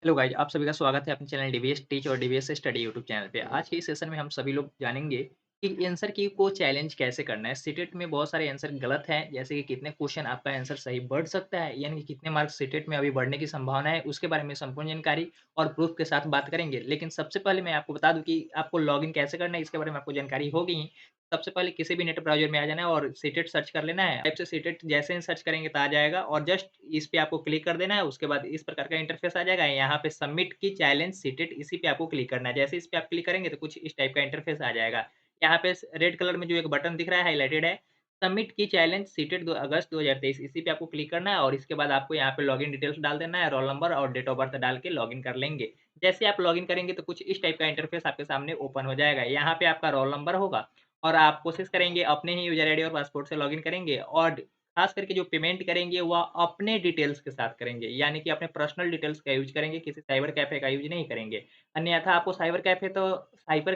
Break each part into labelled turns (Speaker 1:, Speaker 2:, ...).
Speaker 1: Hello guys, आप सभी का स्वागत है अपने चैनल डीवीएस टीच और डीवीएस स्टडी यूट्यूब चैनल पे। आज के इस सेशन में हम सभी लोग जानेंगे कि आंसर की को चैलेंज कैसे करना है। सीटेट में बहुत सारे आंसर गलत हैं, जैसे कि कितने क्वेश्चन आपका आंसर सही बढ़ सकता है, यानी कि कितने मार्क्स सीटेट में अभी बढ़ने की संभावना है, उसके बारे में संपूर्ण जानकारी और प्रूफ के साथ बात करेंगे। लेकिन सबसे पहले मैं आपको बता दूं कि आपको लॉगिन कैसे करना है, इसके बारे में आपको जानकारी होगी ही। सबसे पहले किसी भी नेट ब्राउज़र में आ जाना है और सीटेट सर्च कर लेना है। टाइप से सीटेट जैसे ही सर्च करेंगे तो आ जाएगा और जस्ट इस पे आपको क्लिक कर देना है। उसके बाद इस प्रकार का इंटरफेस आ जाएगा। यहाँ पे सबमिट की चैलेंज सीटेट इसी पे आपको क्लिक करना है। जैसे इस पे आप क्लिक करेंगे तो कुछ इस टाइप का इंटरफेस आ जाएगा। यहाँ पे रेड कलर में जो एक बटन दिख रहा है हाइलाइटेड है, सबमिट की चैलेंज सीटेट 2 अगस्त 2023, इसी पे आपको क्लिक करना है और इसके बाद आपको यहाँ पे लॉगिन डिटेल्स डाल देना है, रोल नंबर और डेट ऑफ बर्थ डाल के लॉगिन कर लेंगे। जैसे आप लॉगिन करेंगे तो कुछ इस टाइप का इंटरफेस आपके सामने ओपन हो जाएगा। यहाँ पे आपका रोल नंबर होगा और आप कोशिश करेंगे अपने ही यूज़र आईडी और पासवर्ड से लॉगिन करेंगे और ख़ास करके जो पेमेंट करेंगे वह अपने डिटेल्स के साथ करेंगे, यानी कि अपने पर्सनल डिटेल्स का यूज़ करेंगे, किसी साइबर कैफ़े का यूज़ नहीं करेंगे। अन्यथा आपको साइबर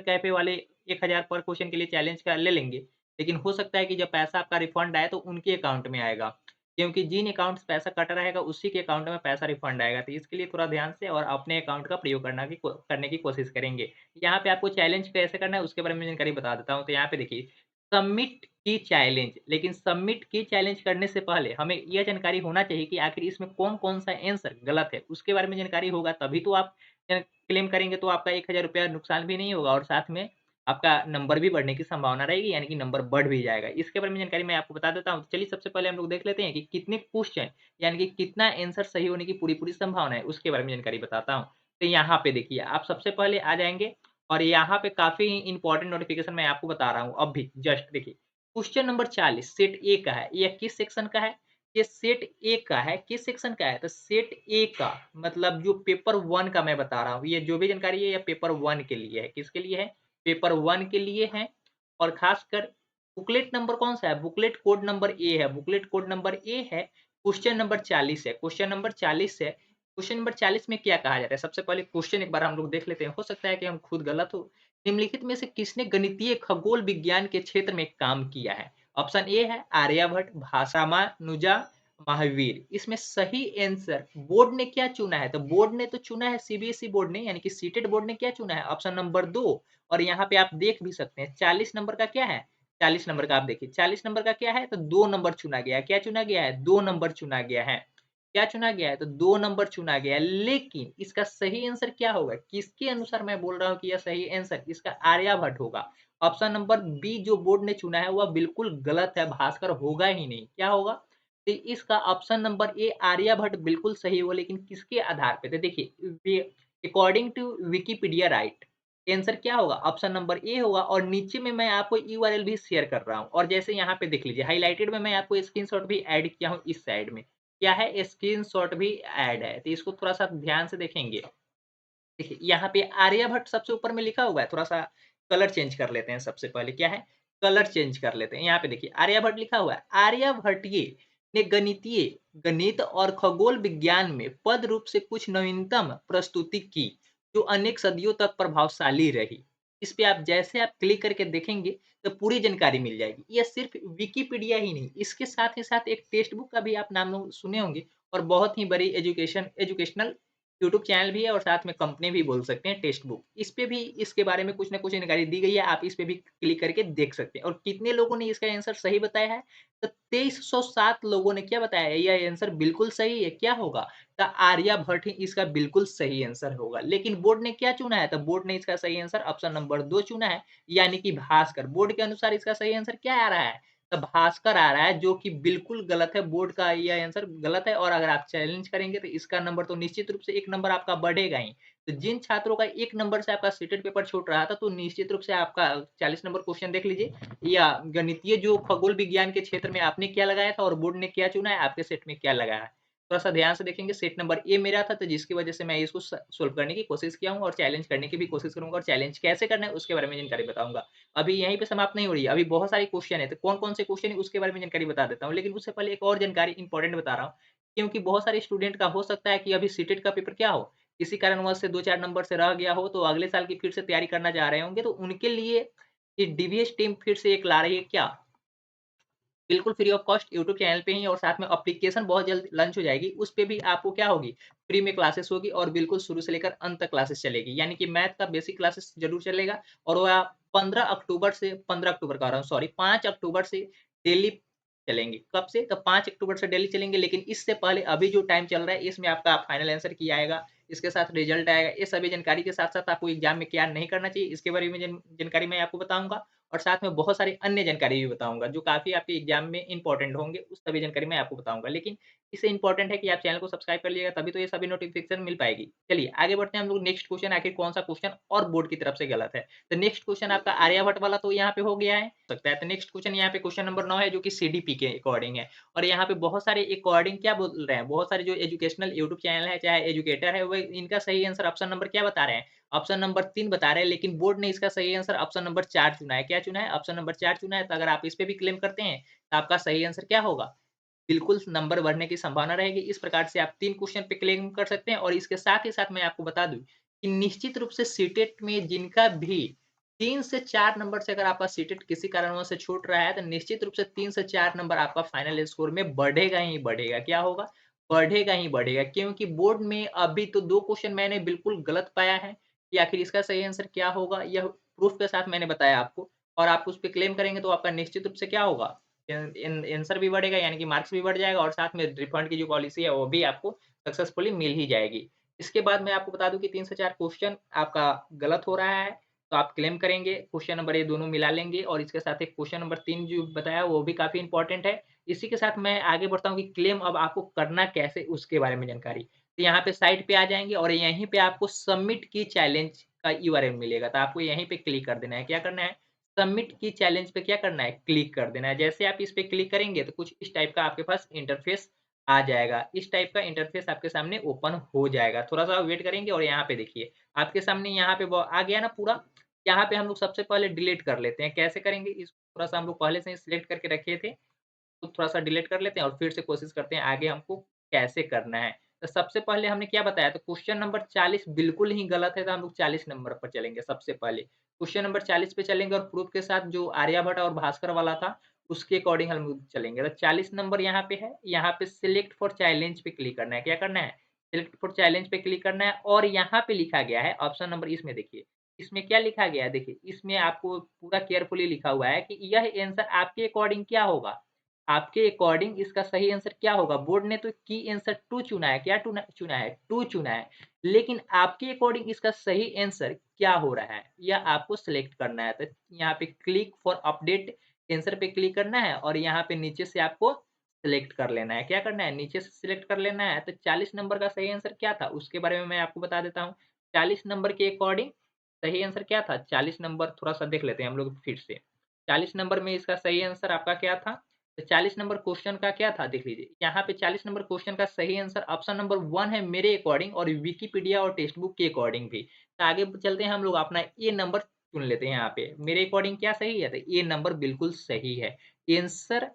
Speaker 1: कैफ़े वाले 1000 पर क्वेश्चन के लिए चैलेंज का ले लेंगे, लेकिन हो सकता है कि जब पैसा आपका रिफंड आए तो उनके अकाउंट में आएगा, क्योंकि जिन अकाउंट से पैसा कटा रहेगा उसी के अकाउंट में पैसा रिफंड आएगा। तो इसके लिए थोड़ा ध्यान से और अपने अकाउंट का प्रयोग करने की कोशिश करेंगे। यहाँ पे आपको चैलेंज कैसे करना है उसके बारे में जानकारी बता देता हूँ। तो यहाँ पे देखिए, सबमिट की चैलेंज, लेकिन सबमिट की चैलेंज करने से पहले हमें यह जानकारी होना चाहिए कि आखिर इसमें कौन-कौन सा आंसर गलत है, उसके बारे में जानकारी होगा तभी तो आप क्लेम करेंगे, तो आपका ₹1000 नुकसान भी नहीं होगा और साथ में आपका नंबर भी बढ़ने की संभावना रहेगी, यानी कि नंबर बढ़ भी जाएगा। इसके बारे में जानकारी मैं आपको बता देता हूँ। तो चलिए सबसे पहले हम लोग देख लेते हैं कि कितने क्वेश्चन, यानी कि कितना आंसर सही होने की पूरी-पूरी संभावना है, उसके बारे में जानकारी बताता हूँ। तो यहाँ पे देखिए, आप सबसे पहले आ जाएँगे और यहाँ पे काफ़ी इम्पोर्टेंट नोटिफ़िकेशन मैं आपको बता रहा हूँ अभी जस्ट देखिए। क्वेश्चन नंबर 40 सेट ए का है। यह किस सेक्शन का है? ये सेट ए का है। किस सेक्शन का है? तो सेट ए का मतलब जो पेपर 1 का मैं बता रहा हूँ। ये जो भी जानकारी है, ये पेपर 1 के लिए है। किसके लिए है? पेपर 1 के लिए है और ख़ासकर बुकलेट नंबर कौन-सा है? बुकलेट कोड नंबर ए है। बुकलेट कोड नंबर ए है। क्वेश्चन नंबर 40 है। क्वेश्चन नंबर 40 है। क्वेश्चन नंबर 40 में क्या कहा जाता है? सबसे पहले क्वेश्चन एक बार हम लोग देख लेते हैं। हो सकता है कि हम खुद गलत हो। निम्नलिखित में से किसने गणितीय खगोल विज्ञान के क्षेत्र में काम किया है? ऑप्शन ए है आर्यभट्ट, रामानुजा, महावीर। इसमें सही आंसर बोर्ड ने क्या चुना है? तो बोर्ड ने तो चुना है सीबीएसई बोर्ड ने, यानी कि सीटेट बोर्ड ने क्या चुना है? Option number 2। और यहाँ पे आप देख भी सकते हैं 40 नंबर का क्या है? 40 नंबर का आप देखिए 40 नंबर का क्या है? तो 2 नंबर चुना गया है। क्या चुना गया है? 2 नंबर चुना गया है। क्या चुना गया है? तो 2 नंबर चुना गया है। लेकिन इसका सही आंसर क्या होगा? किसके अनुसार मैं बोल रहा हूँ कि यह सही आंसर इसका आर्यभट्ट होगा। ऑप्शन नंबर बी जो बोर्ड ने चुना है वह बिल्कुल गलत है, भास्कर होगा ही नहीं। क्या होगा? तो इसका ऑप्शन नंबर ए आर्यभट्ट बिल्कुल सही होगा, लेकिन किसके आधार पे? तो देखिए according to Wikipedia right answer क्या होगा? ऑप्शन नंबर ए होगा और नीचे में मैं आपको यूआरएल भी शेयर कर रहा हूँ और जैसे यहाँ पे देख लीजिए हाइलाइटेड में मैं आपको स्क्रीनशॉट भी ऐड किया हूँ इस साइड में। क्या है? स्क्रीनशॉट भी ऐड है, तो इसको थोड़ा-सा ध्यान से देखेंगे। देखिए, यहाँ पे आर्यभट्ट सबसे ऊपर में लिखा हुआ है, थोड़ा-सा कलर चेंज कर लेते हैं सबसे पहले, क्या है? कलर चेंज कर लेते हैं। यहाँ पे देखिए आर्यभट्ट लिखा हुआ है। आर्यभट्टीय ने गणित और खगोल विज्ञान में पद रूप से कुछ नवीनतम प्रस्तुति की, जो अनेक सदियों तक प्रभावशाली रही। इस पे आप जैसे आप क्लिक करके देखेंगे, तो पूरी जानकारी मिल जाएगी। ये सिर्फ़ विकिपीडिया ही नहीं, इसके साथ ही साथ एक टेक्स्ट बुक का भी आप नाम लोग सुने होंगे और बहुत ही बड़ी एजुकेशनल यूट्यूब चैनल भी है और साथ में कंपनी भी बोल सकते हैं टेक्स्ट बुक। इस पे भी इसके बारे में कुछ न कुछ जानकारी दी गई है, आप इस पे भी क्लिक करके देख सकते हैं। और कितने लोगों ने इसका आंसर सही बताया है? तो 2307 लोगों ने क्या बताया है? यह आंसर बिल्कुल सही है। क्या होगा? तो आर्यभट्ट ही इसका बिल्कुल सही आंसर होगा। लेकिन बोर्ड ने क्या चुना है? तो बोर्ड ने इसका सही आंसर ऑप्शन नंबर 2 चुना है, यानी कि भास्कर। बोर्ड के अनुसार इसका सही आंसर क्या आ रहा है? तो भास्कर आ रहा है, जो कि बिल्कुल गलत है। बोर्ड का यह आंसर गलत है और अगर आप चैलेंज करेंगे तो इसका नंबर तो निश्चित रूप से 1 नंबर आपका बढ़ेगा ही। तो जिन छात्रों का 1 नंबर से आपका सीटेट पेपर छूट रहा था, तो निश्चित रूप से आपका 40 नंबर क्वेश्चन देख लीजिए या गणितीय जो खगोल विज्ञान के क्षेत्र में आपने क्या लगाया था और बोर्ड ने क्या चुना है, आपके सेट में क्या लगाया है। थोड़ा-सा ध्यान से देखेंगे, सेट नंबर ए मेरा था, तो जिसकी वजह से मैं इसको सॉल्व करने की कोशिश किया हूँ और चैलेंज करने की भी कोशिश करूँगा और चैलेंज कैसे करना है उसके बारे में जानकारी बताऊँगा। अभी यहीं पे समाप्त नहीं हो रही है, अभी बहुत सारे क्वेश्चन है, तो कौन-कौन से क्वेश्चन है उसके बारे में जानकारी बता देता हूँ। लेकिन उससे पहले एक और जानकारी इम्पोर्टेंट बता रहा हूँ, क्योंकि बहुत सारे स्टूडेंट का हो सकता है कि अभी सीटेट का पेपर क्या हो, किसी कारणवश से 2-4 नंबर से रह गया हो, तो अगले साल की फिर से तैयारी करना चाह रहे होंगे, तो उनके लिए ये डीवीएस टीम फिर से एक ला रही है क्या? बिल्कुल free of cost YouTube channel पे ही और साथ में एप्लीकेशन बहुत जल्द लॉन्च हो जाएगी। उस पे भी आपको क्या होगी, फ्री में क्लासेस होगी और बिल्कुल शुरू से लेकर अंत तक क्लासेस चलेगी। यानी कि मैथ का बेसिक क्लासेस ज़रूर चलेगा और वो आप 15 अक्टूबर कह रहा हूँ सॉरी 5 अक्टूबर से डेली चलेंगे। कब से? तो 5 अक्टूबर से डेली चलेंगे, लेकिन इससे पहले अभी जो टाइम चल रहा है इसमें आपका फाइनल आंसर की आएगा, इसके साथ रिजल्ट आएगा। ये सभी जानकारी के साथ-साथ आपको एग्ज़ाम में क्या नहीं करना चाहिए इसके बारे में जानकारी मैं आपको बताऊँगा। और साथ में बहुत सारी अन्य जानकारी भी बताऊँगा, जो काफ़ी आपके एग्ज़ाम में इम्पोर्टेंट होंगे, उस सभी जानकारी मैं आपको बताऊँगा। लेकिन इससे इम्पोर्टेंट है कि आप चैनल को सब्सक्राइब कर लीजिएगा, तभी तो ये सभी नोटिफ़िकेशन मिल पाएगी। चलिए आगे बढ़ते हैं हम लोग नेक्स्ट क्वेश्चन आखिर कौन-सा क्वेश्चन और बोर्ड की तरफ से गलत है। तो नेक्स्ट क्वेश्चन आपका आर्यभट्ट वाला तो यहाँ पे हो गया है, सकता है। तो नेक्स्ट क्वेश्चन यहाँ पे क्वेश्चन नंबर 9 है जो कि सीडीपी के अकॉर्डिंग है। और यहाँ पे बहुत सारे अकॉर्डिंग क्या बोल रहे हैं, बहुत सारे जो एजुकेशनल यूट्यूब चैनल है, चाहे एजुकेटर है, वो इनका सही आंसर ऑप्शन नंबर क्या बता रहे हैं? ऑप्शन नंबर 3 बता रहे हैं, लेकिन बोर्ड ने इसका सही आंसर ऑप्शन नंबर 4 चुना है। क्या चुना है? ऑप्शन नंबर 4 चुना है। तो अगर आप इस पे भी क्लेम करते हैं, तो आपका सही आंसर क्या होगा? बिल्कुल नंबर बढ़ने की संभावना रहेगी। इस प्रकार से आप 3 क्वेश्चन पे क्लेम कर सकते हैं और इसके साथ ही साथ मैं आपको बता दूँ कि निश्चित रूप से सीटेट में जिनका भी 3 से 4 नंबर से अगर आपका सीटेट किसी कारणवश से छूट रहा है, तो निश्चित रूप से 3 से 4 नंबर आपका फाइनल स्कोर में बढ़ेगा ही बढ़ेगा। क्या होगा? बढ़ेगा ही बढ़ेगा, क्योंकि बोर्ड में अभी तो 2 क्वेश्चन मैंने बिल्कुल गलत पाया है कि आखिर इसका सही आंसर क्या होगा? यह प्रूफ के साथ मैंने बताया आपको और आप उस पे क्लेम करेंगे तो आपका निश्चित रूप से क्या होगा? आंसर भी बढ़ेगा, यानी कि मार्क्स भी बढ़ जाएगा और साथ में रिफंड की जो पॉलिसी है वो भी आपको सक्सेसफुली मिल ही जाएगी। इसके बाद मैं आपको बता दूँ कि 3 से 4 क्वेश्चन आपका गलत हो रहा है, तो आप क्लेम करेंगे, क्वेश्चन नंबर ये दोनों मिला लेंगे और इसके साथ एक क्वेश्चन नंबर 3 जो बताया वो भी काफ़ी इम्पोर्टेंट है। इसी के साथ मैं आगे बढ़ता हूँ कि क्लेम अब आपको करना कैसे उसके बारे में जानकारी। तो यहाँ पे साइट पे आ जाएँगे और यहीं पे आपको सबमिट की चैलेंज का यूआरएल मिलेगा, तो आपको यहीं पे क्लिक कर देना है। क्या करना है? सबमिट की चैलेंज पे क्या करना है? क्लिक कर देना है। जैसे आप इस पे क्लिक करेंगे तो कुछ इस टाइप का आपके पास इंटरफ़ेस आ जाएगा। इस टाइप का इंटरफ़ेस आपके सामने ओपन हो जाएगा। थोड़ा-सा वेट करेंगे और यहाँ पे देखिए, आपके सामने यहाँ पे ब आ गया ना पूरा। यहाँ पे हम लोग सबसे पहले डिलीट कर लेते हैं। कैसे करेंगे? इसको थोड़ा-सा हम लोग पहले से ही सिलेक्ट करके रखे थे। तो थोड़ा-सा डिलीट कर लेते हैं और फिर से कोशिश करते हैं आगे हमको कैसे करना है। तो सबसे पहले हमने क्या बताया, तो क्वेश्चन नंबर 40 बिल्कुल ही गलत है, तो हम लोग 40 नंबर पर चलेंगे सबसे पहले। क्वेश्चन नंबर 40 पे चलेंगे और प्रूफ के साथ जो आर्यभट्ट और भास्कर वाला था, उसके अकॉर्डिंग हम लोग चलेंगे। तो 40 नंबर यहाँ पे है, यहाँ पे सिलेक्ट फॉर चैलेंज पे क्लिक करना है। क्या करना है? सिलेक्ट फॉर चैलेंज पे क्लिक करना है और यहाँ पे लिखा गया है ऑप्शन नंबर इसमें देखिए, इसमें क्या लिखा गया है देखिए, इसमें आपको पूरा केयरफुली लिखा हुआ है कि यह आंसर आपके अकॉर्डिंग क्या होगा? आपके अकॉर्डिंग इसका सही आंसर क्या होगा? बोर्ड ने तो की आंसर 2 चुना है, क्या टूना चुना है? 2 चुना है। लेकिन आपके अकॉर्डिंग इसका सही आंसर क्या हो रहा है? यह आपको सिलेक्ट करना है। तो यहाँ पे क्लिक फॉर अपडेट आंसर पे क्लिक करना है और यहाँ पे नीचे से आपको सिलेक्ट कर लेना है। क्या करना है? नीचे से सिलेक्ट कर लेना है। तो 40 नंबर का सही आंसर क्या था? उसके बारे में मैं आपको बता देता हूँ। 40 नंबर के अकॉर्डिंग सही आंसर क्या था? 40 नंबर थोड़ा-सा देख लेते हैं हम लोग फिर से। 40 नंबर में इसका सही आंसर आपका क्या था? तो 40 नंबर क्वेश्चन का क्या था? देख लीजिए, यहाँ पे 40 नंबर क्वेश्चन का सही आंसर ऑप्शन नंबर 1 है मेरे अकॉर्डिंग और विकिपीडिया और टेक्स्ट बुक के अकॉर्डिंग भी। तो आगे चलते हैं हम लोग अपना ए नंबर चुन लेते हैं यहाँ पे। मेरे अकॉर्डिंग क्या सही है? तो ए नंबर बिल्कुल सही है। आंसर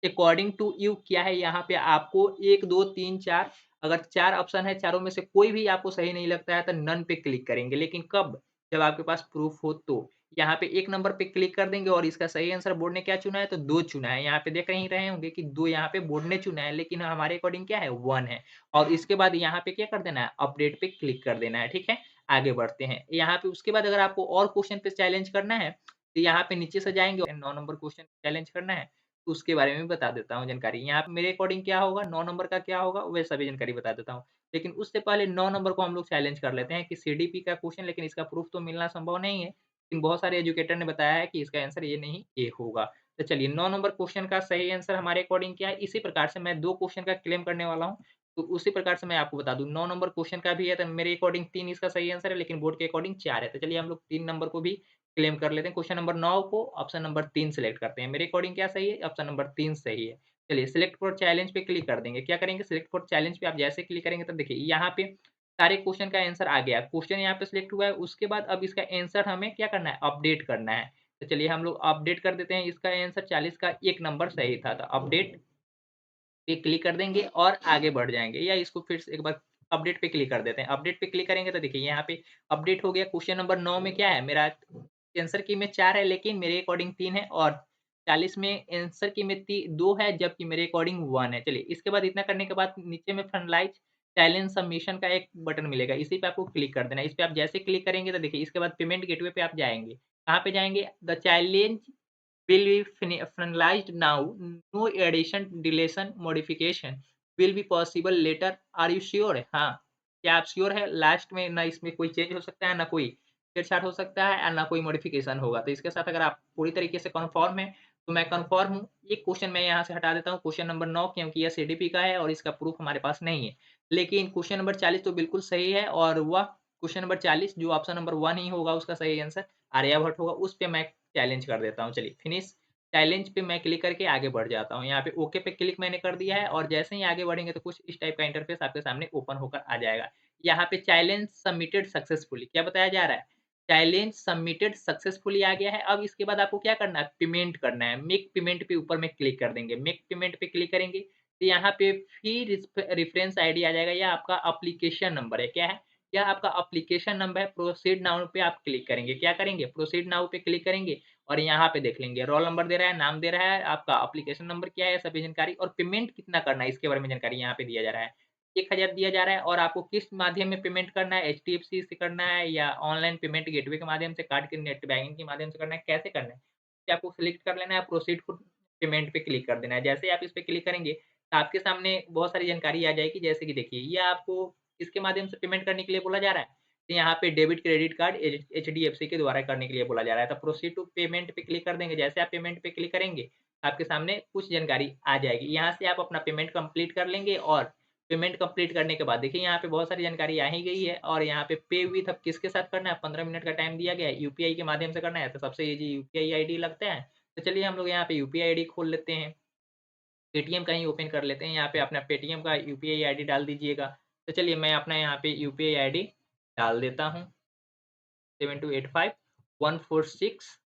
Speaker 1: अकॉर्डिंग टू यू क्या है, यहाँ पे आपको 1, 2, 3, 4 अगर 4 ऑप्शन है, चारों में से कोई भी आपको सही नहीं लगता है तो नोन पे क्लिक करेंगे। लेकिन कब? जब आपके पास प्रूफ हो तो। यहाँ पे 1 नंबर पे क्लिक कर देंगे और इसका सही आंसर बोर्ड ने क्या चुना है? तो 2 चुना है। यहाँ पे देख ही रहे होंगे कि 2 यहाँ पे बोर्ड ने चुना है, लेकिन हमारे अकॉर्डिंग क्या है? 1 है। और इसके बाद यहाँ पे क्या कर देना है? अपडेट पे क्लिक कर देना है, ठीक है? आगे बढ़ते हैं। यहाँ पे उसके बाद अगर आपको और क्वेश्चन पे चैलेंज करना है, तो यहाँ पे नीचे से जाएँगे 9 नंबर क्वेश्चन चैलेंज करना है, तो उसके बारे में भी बता देता हूँ जानकारी। यहाँ पे मेरे अकॉर्डिंग क्या होगा, 9 नंबर का क्या होगा, वह सभी जानकारी बता देता हूँ। लेकिन उससे पहले 9 नंबर को हम लोग चैलेंज कर लेते हैं कि सीडीपी का क्वेश्चन, लेकिन इसका प्रूफ तो मिलना संभव नहीं है। लेकिन बहुत सारे एजुकेटर ने बताया है कि इसका आंसर ये नहीं, ये होगा। तो चलिए 9 नंबर क्वेश्चन का सही आंसर हमारे अकॉर्डिंग क्या है, इसी प्रकार से मैं 2 क्वेश्चन का क्लेम करने वाला हूँ। तो उसी प्रकार से मैं आपको बता दूँ, 9 नंबर क्वेश्चन का भी है, तो मेरे अकॉर्डिंग 3 इसका सही आंसर है, लेकिन बोर्ड के अकॉर्डिंग 4 है। तो चलिए हम लोग 3 नंबर को भी क्लेम कर लेते हैं। क्वेश्चन नंबर 9 को ऑप्शन नंबर 3 सेलेक्ट करते हैं। मेरे अकॉर्डिंग क्या सही है? ऑप्शन नंबर 3 सही है। चलिए सिलेक्ट फॉर चैलेंज पे क्लिक कर देंगे। क्या करेंगे? सिलेक्ट फॉर चैलेंज पे आप जैसे क्लिक करेंगे तो देखिए यहाँ पे सारे क्वेश्चन का आंसर आ गया। क्वेश्चन यहाँ पे सिलेक्ट हुआ है, उसके बाद अब इसका आंसर हमें क्या करना है? अपडेट करना है। तो चलिए हम लोग अपडेट कर देते हैं। इसका आंसर 40 का 1 नंबर सही था। तो अपडेट पे क्लिक कर देंगे और आगे बढ़ जाएँगे, या इसको फिर से एक बार अपडेट पे क्लिक कर देते हैं। अपडेट पे क्लिक करेंगे तो देखिए यहाँ पे अपडेट हो गया। क्वेश्चन नंबर 9 में क्या है मेरा, आंसर की में 4 है, लेकिन मेरे अकॉर्डिंग 3 है और 40 में आंसर की मिति 2 है जबकि मेरे अकॉर्डिंग 1 है। चलिए इसके बाद इतना करने के बाद नीचे में फाइनलाइज़ चैलेंज सबमिशन का एक बटन मिलेगा, इसी पे आपको क्लिक कर देना है। इस पे आप जैसे क्लिक करेंगे तो देखिए इसके बाद पेमेंट गेटवे पे आप जाएँगे। कहाँ पे जाएँगे? The challenge will be finalized now. No addition, deletion, modification will be possible later. Are you sure? हाँ, क्या आप श्योर है? लास्ट में ना इसमें कोई चेंज हो सकता है, ना कोई छेड़छाड़ हो सकता है, ना कोई मॉडिफिकेशन होगा। तो इसके साथ अगर आप पूरी तरीके से कन्फर्म हैं, तो मैं कन्फर्म हूँ। एक क्वेश्चन मैं यहाँ से हटा देता हूँ, क्वेश्चन नंबर 9 क्योंकि यह सीडीपी का है और इसका प्रूफ हमारे पास नहीं है। लेकिन क्वेश्चन नंबर 40 तो बिल्कुल सही है और वह क्वेश्चन नंबर 40 जो ऑप्शन नंबर 1 ही होगा उसका सही आंसर आर्यभट्ट होगा, उस पे मैं चैलेंज कर देता हूँ। चलिए फिनिश चैलेंज पे मैं क्लिक करके आगे बढ़ जाता हूँ। यहाँ पे ओके पे क्लिक मैंने कर दिया है और जैसे ही आगे बढ़ेंगे तो कुछ इस टाइप का इंटरफेस आपके सामने ओपन होकर आ जाएगा। यहाँ पे चैलेंज सबमिटेड सक्सेसफुली क्या बताया जा रहा है? चैलेंज सबमिटेड सक्सेसफुली आ गया है। अब इसके बाद आपको क्या करना है? पेमेंट करना है। मेक पेमेंट पे ऊपर में क्लिक कर देंगे। मेक पेमेंट पे क्लिक करेंगे तो यहाँ पे फिर रेफरेंस आईडी आ जाएगा या आपका एप्लीकेशन नंबर है। क्या है? यह आपका एप्लीकेशन नंबर है। प्रोसीड नाउ पे आप क्लिक करेंगे। क्या करेंगे? प्रोसीड नाउ पे क्लिक करेंगे और यहाँ पे देख लेंगे रोल नंबर दे रहा है, नाम दे रहा है, आपका एप्लीकेशन नंबर क्या है, सभी जानकारी और पेमेंट कितना करना है इसके बारे में जानकारी यहाँ पे दिया जा रहा है। 1000 दिया जा रहा है और आपको किस माध्यम में पेमेंट करना है, एचडीएफसी से करना है या ऑनलाइन पेमेंट गेटवे के माध्यम से, कार्ड के नेट बैंकिंग के माध्यम से करना है, कैसे करना है? ये आपको सिलेक्ट कर लेना है, प्रोसीड टू पेमेंट पे क्लिक कर देना है। जैसे ही आप इस पे क्लिक करेंगे, तो आपके सामने बहुत सारी जानकारी आ जाएगी जैसे कि देखिए, ये आपको किसके माध्यम से पेमेंट करने के लिए बोला जा रहा है? तो यहाँ पे डेबिट क्रेडिट कार्ड एचडीएफसी के द्वारा करने के लिए बोला जा रहा है। तो प्रोसीड टू पेमेंट पे क्लिक कर देंगे। जैसे आप पेमेंट पे क्लिक करेंगे, आपके सामने कुछ जानकारी आ जाएगी। यहाँ से आप अपना पेमेंट कंप्लीट कर लेंगे और पेमेंट कंप्लीट करने के बाद देखिए यहाँ पे बहुत सारी जानकारी आ ही गई है और यहाँ पे पे विथ अब किसके साथ करना है 15 मिनट का टाइम दिया गया है यूपीआई के माध्यम से करना है तो सबसे ईजी यूपीआई आईडी लगता है। तो चलिए हम लोग यहाँ पे यूपीआई आईडी खोल लेते हैं। पेटीएम का ही ओपन कर लेते हैं। यहाँ पे अपना पेटीएम का यूपीआई आईडी डाल दीजिएगा। तो चलिए मैं अपना यहाँ पे यूपीआई आईडी डाल देता हूँ 7285146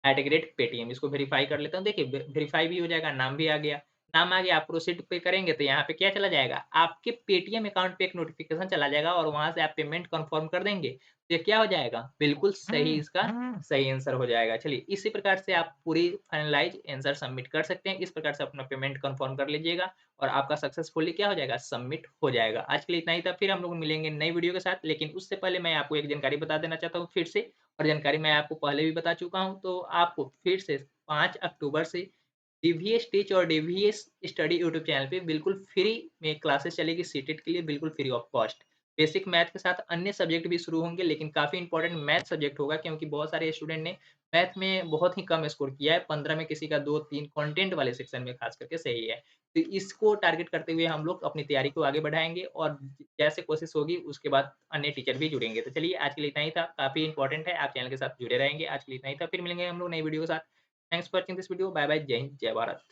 Speaker 1: @पेटीएम इसको वेरीफाई कर लेता हूँ। देखिए वेरीफाई भी हो जाएगा, नाम भी आ गया। नाम आ गया, आप प्रोसीड पे करेंगे तो यहाँ पे क्या चला जाएगा? आपके पेटीएम अकाउंट पे एक नोटिफ़िकेशन चला जाएगा और वहाँ से आप पेमेंट कन्फर्म कर देंगे। तो ये क्या हो जाएगा? बिल्कुल सही इसका सही आंसर हो जाएगा। चलिए इसी प्रकार से आप पूरी फाइनलाइज़ आंसर सबमिट कर सकते हैं। इस प्रकार से अपना पेमेंट कन्फर्म कर लीजिएगा और आपका सक्सेसफुली क्या हो जाएगा? सबमिट हो जाएगा। आज के लिए इतना ही था, फिर हम लोग मिलेंगे नई वीडियो के साथ। लेकिन उससे पहले मैं आपको एक जानकारी बता देना चाहता हूँ फिर से और जानकारी मैं आपको पहले भी बता चुका हूँ, तो आपको फिर से 5 अक्टूबर से डीवीएस टीच और डीवीएस स्टडी यूट्यूब चैनल पे बिल्कुल फ्री में क्लासेस चलेगी सीटेट के लिए बिल्कुल free of cost. Basic math के साथ अन्य सब्जेक्ट भी शुरू होंगे लेकिन काफ़ी इंपॉर्टेंट मैथ सब्जेक्ट होगा क्योंकि बहुत सारे स्टूडेंट ने मैथ में बहुत ही कम स्कोर किया है। 15 में किसी का 2-3 कंटेंट वाले सेक्शन में खास करके सही है। तो इसको टारगेट करते हुए हम लोग अपनी तैयारी को आगे बढ़ाएँगे और जैसे कोशिश होगी उसके बाद अन्य टीचर भी जुड़ेंगे। तो चलिए आज के लिए इतना ही था, काफ़ी इंपॉर्टेंट है, आप चैनल के साथ जुड़े रहेंगे। आज के लिए इतना ही था, फिर मिलेंगे हम लोग नई वीडियो के साथ। Thanks for watching this video. Bye bye, जय हिंद, जय भारत।